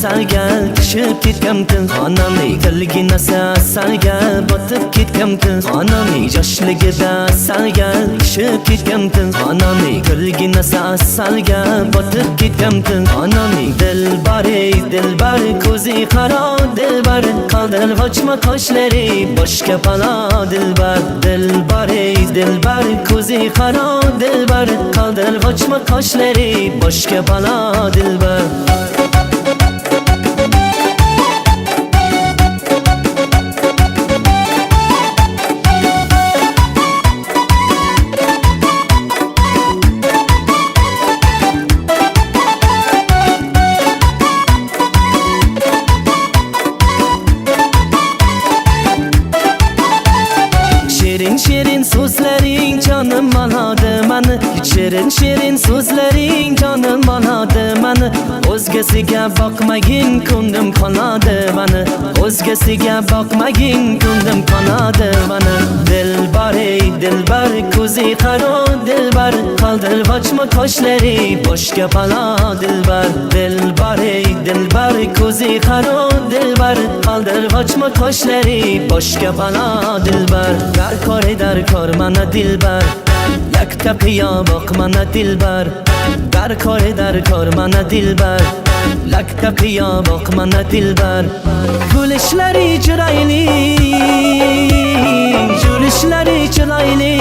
salga tushib ketgandim. Onamning tilgina salga botib ketgandim. Onamning yoshligida salga tushib ketgandim. Onamning tilgina salga botib ketgandim. Onamning dilbar ko'zi qaro dilbar, qaldirg'ochma qoshlari boshga palo dilbar. Dilbar ko'zi qaro dilbar, qaldirg'ochma qoshlari boshga palo dilbar. Şirin sözlerin canım aladı məni. Şirin sözlerin canım aladı məni. O'zgasiga boqmagin ko'nglim qonadi məni. O'zgasiga boqmagin ko'nglim qonadi məni. Dilbar ko'zi qaro dilbar, qaldirg'ochma qoshlari boshga palo dilbar. Dilbar ko'zi qaro dilbar, qaldirg'ochma qoshlari boshga palo dilbar. Dar kor mana dilbar, yakta qiyo boq mana dilbar. Dar kor mana dilbar, yakta qiyo boq mana dilbar. Gulishlari chiroyli, julishlari chiroyli,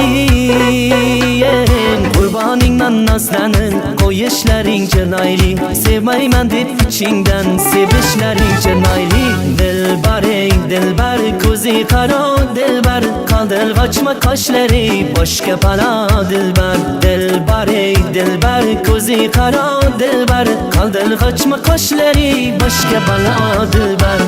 qurboningdan nazlanin, qo'yishlaring chiroyli. Sevmayman deb ichingdan sevishlaring chiroyli. Dilbar ko'zi qaro dilbar, qaldirg'ochma qoshlari boshga palo dilbar. Dilbar ko'zi qaro dilbar, qaldirg'ochma qoshlari boshga palo dilbar.